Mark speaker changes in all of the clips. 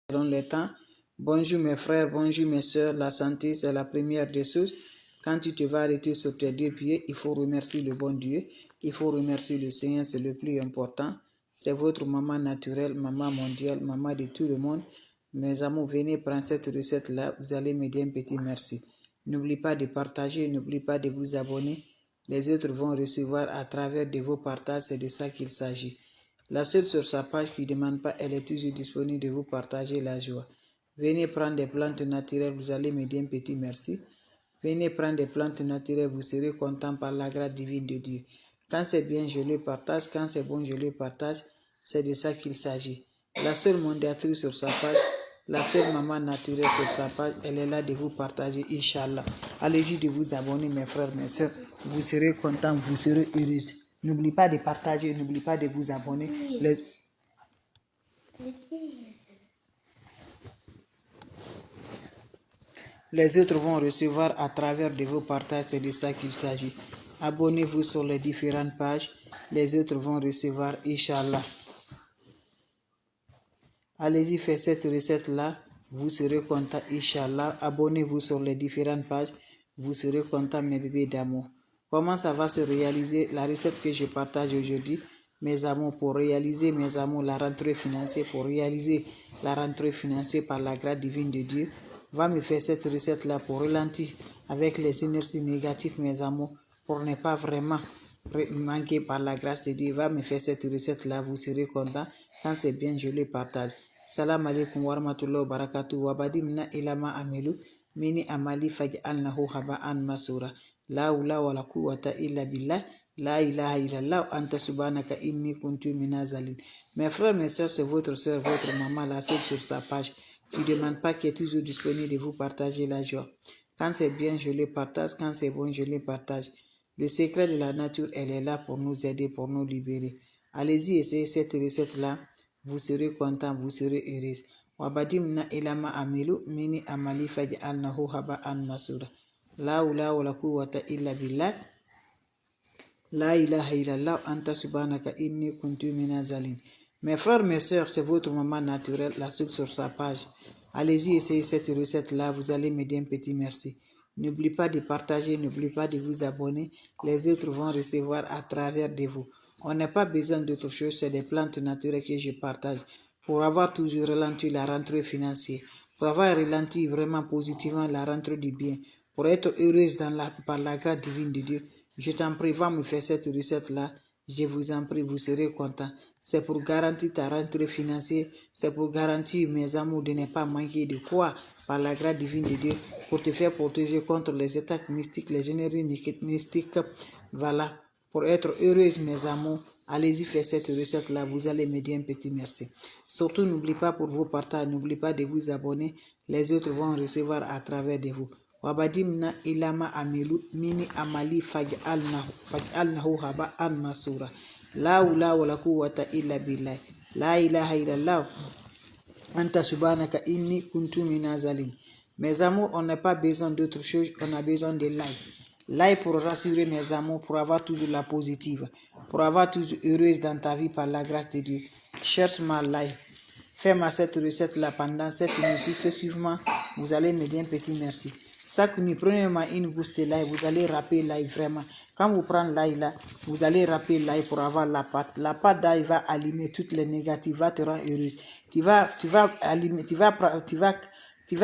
Speaker 1: Selon le temps. Bonjour mes frères, bonjour mes soeurs. La santé, c'est la première des choses. Quand tu te vas arrêter sur tes deux pieds, il faut remercier le bon Dieu. Il faut remercier le Seigneur, c'est le plus important. C'est votre maman naturelle, maman mondiale, maman de tout le monde. Mes amours, venez prendre cette recette-là. Vous allez me dire un petit merci. N'oubliez pas de partager, n'oubliez pas de vous abonner. Les autres vont recevoir à travers de vos partages, c'est de ça qu'il s'agit. La seule sur sa page qui ne demande pas, elle est toujours disponible de vous partager la joie. Venez prendre des plantes naturelles, vous allez me dire un petit merci. Venez prendre des plantes naturelles, vous serez content par la grâce divine de Dieu. Quand c'est bien, je le partage. Quand c'est bon, je le partage. C'est de ça qu'il s'agit. La seule mondiatrice sur sa page, la seule maman naturelle sur sa page, elle est là de vous partager, Inch'Allah. Allez-y de vous abonner, mes frères, mes soeurs. Vous serez contents, vous serez heureux. N'oubliez pas de partager, n'oubliez pas de vous abonner. Les autres vont recevoir à travers de vos partages, c'est de ça qu'il s'agit. Abonnez-vous sur les différentes pages. Les autres vont recevoir, Inch'Allah. Allez-y, faites cette recette-là. Vous serez content, Inch'Allah. Abonnez-vous sur les différentes pages. Vous serez content, mes bébés d'amour. Comment ça va se réaliser la recette que je partage aujourd'hui, mes amours, pour réaliser, mes amours, la rentrée financière, pour réaliser la rentrée financière par la grâce divine de Dieu, va me faire cette recette-là pour ralentir avec les énergies négatives, mes amours, pour ne pas vraiment manquer par la grâce de Dieu. Va me faire cette recette-là, vous serez content. Quand c'est bien, je le partage. Salam alaikum wa rahmatullahi wa barakatuh. Wabadi mina ilama amilu. Mini amali faj'alnahu haba'an masura. La hawla wa la quwwata illa billah. La ilaha illallah anta subhanaka inni kuntu minazalin. Mes frères, mes soeurs, c'est votre soeur, votre maman, la seule sur sa page, qui ne demande pas, qui est toujours disponible de vous partager la joie. Quand c'est bien, je le partage. Quand c'est bon, je le partage. Le secret de la nature, elle est là pour nous aider, pour nous libérer. Allez-y, essayez cette recette-là. Vous serez content, vous serez heureux. Wabadimna ilama amilu mini amali faj'alnahu haba'an masura. La hawla wa la quwwata illa billah. La ilaha illallah anta subhanaka inni kuntu minazalin. Mes frères, mes soeurs, c'est votre maman naturelle, la seule sur sa page. Allez-y, essayez cette recette-là, vous allez me dire un petit merci. N'oubliez pas de partager, n'oubliez pas de vous abonner. Les autres vont recevoir à travers de vous. On n'a pas besoin d'autre chose, c'est des plantes naturelles que je partage pour avoir toujours ralenti la rentrée financière, pour avoir ralenti vraiment positivement la rentrée du bien, pour être heureuse par la grâce divine de Dieu. Je t'en prie, va me faire cette recette-là. Je vous en prie, vous serez content. C'est pour garantir ta rentrée financière. C'est pour garantir, mes amours, de ne pas manquer de quoi par la grâce divine de Dieu, pour te faire protéger contre les attaques mystiques, les énergies mystiques. Voilà. Pour être heureuse, mes amours, allez-y faire cette recette-là. Vous allez me dire un petit merci. Surtout, n'oubliez pas pour vos partages, n'oubliez pas de vous abonner. Les autres vont recevoir à travers de vous. Wabadimna ilama amilu mini amali faj'alnahu haba'an masura. La hawla wa la quwwata illa billah. La ilaha illallah anta subhanaka inni kuntu minazalin. Mes amours, on n'a pas besoin d'autre chose, on a besoin de l'ail. L'ail pour rassurer mes amours, pour avoir toujours la positive, pour avoir toujours heureuse dans ta vie par la grâce de Dieu. Cherche-moi l'ail. Fais-moi cette recette-là pendant 7 minutes successivement. Vous allez me dire un petit merci. Chaque nuit, prenez-moi une gousse de l'ail. Vous allez râper l'ail vraiment. Quand vous prenez l'ail là, vous allez râper l'ail pour avoir la pâte. La pâte d'ail va allumer toutes les négatives, va te rendre heureuse. Tu vas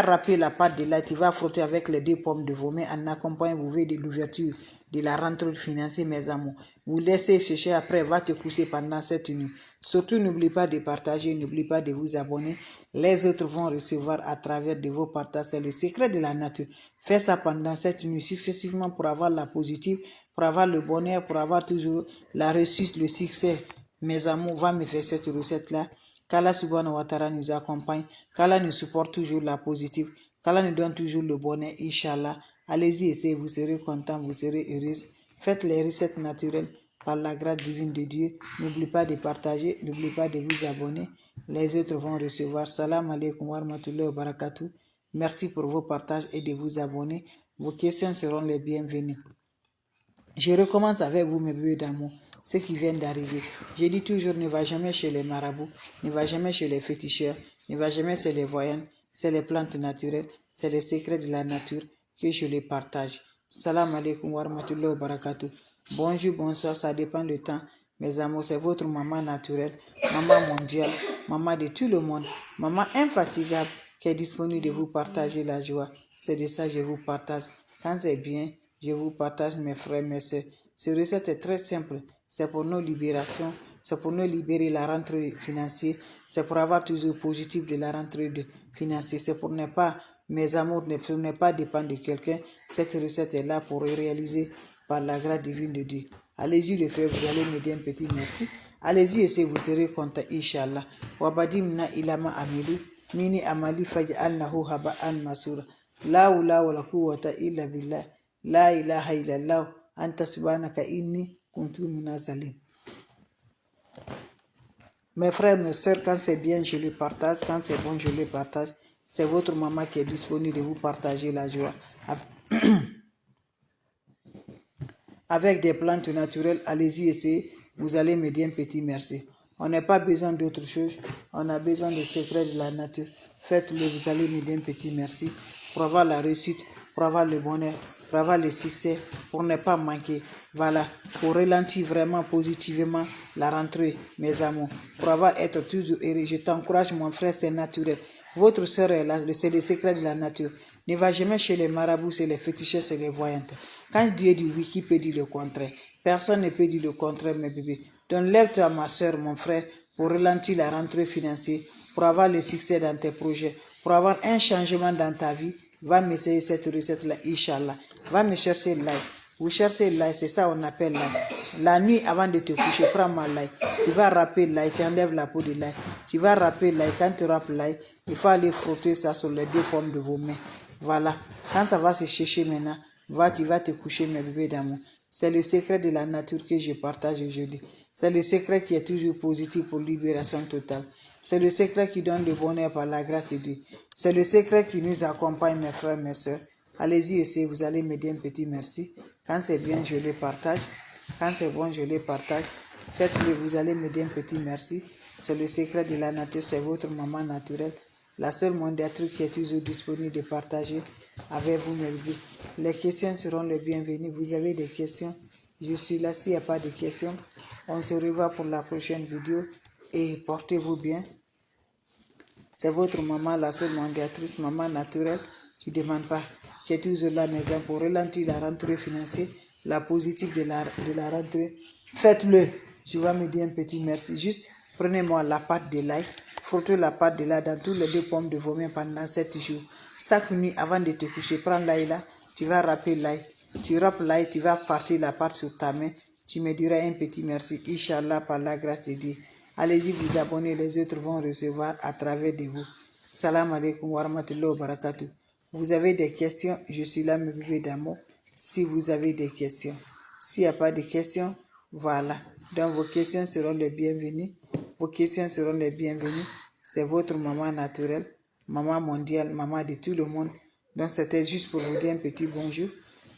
Speaker 1: râper la pâte de l'ail, tu vas frotter avec les 2 pommes de vos mains en accompagnant vous de l'ouverture de la rentrée financière, mes amours. Vous laissez sécher après, va te coucher pendant 7 nuits. Surtout, n'oubliez pas de partager, n'oubliez pas de vous abonner. Les autres vont recevoir à travers de vos partages. C'est le secret de la nature. Faites ça pendant 7 nuits successivement pour avoir la positive, pour avoir le bonheur, pour avoir toujours la réussite, le succès. Mes amours, va me faire cette recette-là. Qu'Allah subhanahu wa ta'ala nous accompagne. Qu'Allah nous supporte toujours la positive. Qu'Allah nous donne toujours le bonheur, Inch'Allah. Allez-y, essayez, vous serez content, vous serez heureuse. Faites les recettes naturelles par la grâce divine de Dieu. N'oubliez pas de partager, n'oubliez pas de vous abonner. Les autres vont recevoir. Salam alaikum wa rahmatullahi wa barakatuh. Merci pour vos partages et de vous abonner. Vos questions seront les bienvenues. Je recommence avec vous, mes bébés d'amour, ceux qui viennent d'arriver. Je dis toujours, ne va jamais chez les marabouts, ne va jamais chez les féticheurs, ne va jamais chez les voyants, c'est les plantes naturelles, c'est les secrets de la nature que je les partage. Salam alaikum wa rahmatullahi wa barakatuh. Bonjour, bonsoir, ça dépend du temps. Mes amours, c'est votre maman naturelle, maman mondiale, maman de tout le monde, maman infatigable qui est disponible de vous partager la joie. C'est de ça que je vous partage. Quand c'est bien, je vous partage mes frères, mes soeurs. Ce recette est très simple. C'est pour nos libérations, c'est pour nous libérer la rentrée financière, c'est pour avoir toujours positif de la rentrée financière, c'est pour ne pas, mes amours, ne pas dépendre de quelqu'un. Cette recette est là pour réaliser par la grâce divine de Dieu. Allez-y le faire, vous allez me dire un petit merci. Allez-y et vous serez content, Inch'Allah. Wabadimna ilama amilu, mini amali faj'alnahu haba'an masura. La hawla wala quwwata illa billah. La ilaha illallah. Anta subhanaka inni kuntu minaz zalimin. Mes frères, mes soeurs, quand c'est bien, je le partage. Quand c'est bon, je le partage. C'est votre maman qui est disponible de vous partager la joie. Avec des plantes naturelles, allez-y essayer. Vous allez me dire un petit merci. On n'a pas besoin d'autre chose. On a besoin des secrets de la nature. Faites-le, vous allez me dire un petit merci. Pour avoir la réussite, pour avoir le bonheur, pour avoir le succès, pour ne pas manquer. Voilà, pour ralentir vraiment positivement la rentrée, mes amours. Pour être toujours heureux. Je t'encourage, mon frère, c'est naturel. Votre soeur est là, c'est le secret de la nature. Ne va jamais chez les marabouts, c'est les fétichistes, c'est les voyantes. Quand Dieu dit oui, qui peut dire le contraire? Personne ne peut dire le contraire, mes bébés. Donc lève-toi, ma soeur, mon frère, pour ralentir la rentrée financière, pour avoir le succès dans tes projets, pour avoir un changement dans ta vie. Va m'essayer cette recette-là, Inch'Allah. Va me chercher l'ail. Vous cherchez l'ail, c'est ça on appelle l'ail. La nuit, avant de te coucher, prends ma l'ail. Tu vas râper l'ail, tu enlèves la peau de l'ail. Tu vas râper l'ail. Quand tu râpes l'ail, il faut aller frotter ça sur les deux pommes de vos mains. Voilà. Quand ça va se chercher maintenant, tu vas te coucher, mes bébés d'amour. C'est le secret de la nature que je partage aujourd'hui. C'est le secret qui est toujours positif pour libération totale. C'est le secret qui donne le bonheur par la grâce de Dieu. C'est le secret qui nous accompagne, mes frères, mes soeurs. Allez-y essayez, vous allez me dire un petit merci. Quand c'est bien, je le partage. Quand c'est bon, je le partage. Faites-le, vous allez me dire un petit merci. C'est le secret de la nature, c'est votre maman naturelle. La seule mondiatrice qui est toujours disponible de partager avec vous, mes bébés. Les questions seront les bienvenues. Vous avez des questions? Je suis là. S'il n'y a pas de questions, on se revoit pour la prochaine vidéo. Et portez-vous bien. C'est votre maman, la seule mondiatrice, maman naturelle, qui ne demande pas, qui est toujours là, mes amis, pour ralentir la rentrée financière, la positive de la rentrée. Faites-le. Je vais me dire un petit merci. Juste, prenez-moi la pâte de l'ail, frottez la pâte de l'ail dans tous les deux pommes de vos mains pendant 7 jours. Chaque nuit, avant de te coucher, prends l'ail là, tu vas râper l'ail. Tu râpes l'ail, tu vas partir la pâte sur ta main. Tu me diras un petit merci, Inch'Allah, par la grâce de Dieu. Allez-y vous abonner, les autres vont recevoir à travers de vous. Salam alaikum wa rahmatullahi wa barakatuh. Vous avez des questions, je suis là, mes bébés d'amour. Si vous avez des questions, s'il n'y a pas de questions, voilà. Donc vos questions seront les bienvenues. Vos questions seront les bienvenues. C'est votre maman naturelle, maman mondiale, maman de tout le monde. Donc c'était juste pour vous dire un petit bonjour,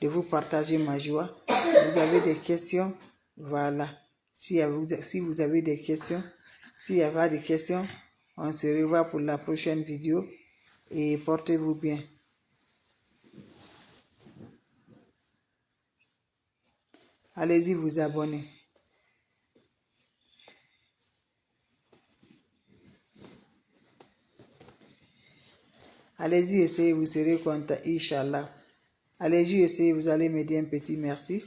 Speaker 1: de vous partager ma joie. Vous avez des questions, voilà. Si vous avez des questions, s'il n'y a pas de questions, on se revoit pour la prochaine vidéo et portez-vous bien. Allez-y vous abonner. Allez-y essayez, vous serez content, Inch'Allah. Allez-y essayez, vous allez me dire un petit merci.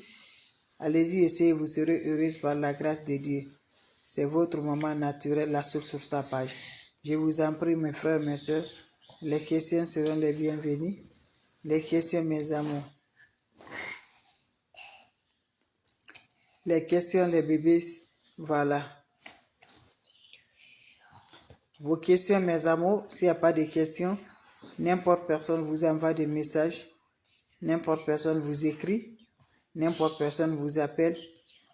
Speaker 1: Allez-y essayez, vous serez heureuse par la grâce de Dieu. C'est votre maman naturelle, la seule sur sa page. Je vous en prie, mes frères, mes soeurs, les questions seront les bienvenues. Les questions, mes amours. Les questions, les bébés, voilà. Vos questions, mes amours, s'il n'y a pas de questions, n'importe personne vous envoie des messages, n'importe personne vous écrit, n'importe personne vous appelle,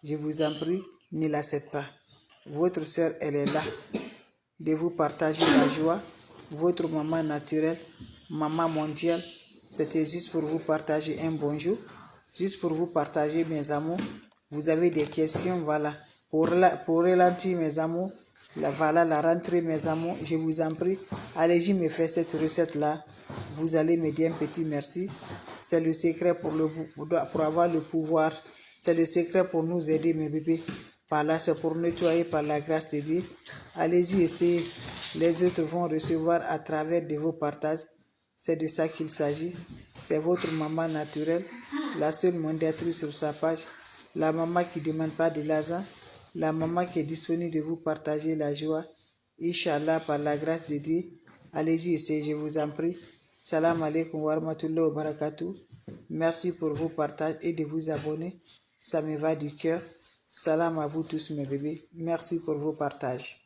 Speaker 1: je vous en prie, ne l'acceptez pas. Votre soeur, elle est là, de vous partager la joie. Votre maman naturelle, maman mondiale, c'était juste pour vous partager un bonjour, juste pour vous partager mes amours. Vous avez des questions, voilà. Pour ralentir mes amours, Voilà la rentrée, mes amours. Je vous en prie, allez-y me faire cette recette-là. Vous allez me dire un petit merci. C'est le secret pour avoir le pouvoir. C'est le secret pour nous aider, mes bébés. Par là, c'est pour nettoyer par la grâce de Dieu. Allez-y, essayez. Les autres vont recevoir à travers de vos partages. C'est de ça qu'il s'agit. C'est votre maman naturelle, la seule modératrice sur sa page, la maman qui ne demande pas de l'argent, la maman qui est disponible de vous partager la joie. Inch'Allah, par la grâce de Dieu. Allez-y, essayez, je vous en prie. Salam alaikum wa rahmatullahi wa barakatuh. Merci pour vos partages et de vous abonner. Ça me va du cœur. Salam à vous tous, mes bébés. Merci pour vos partages.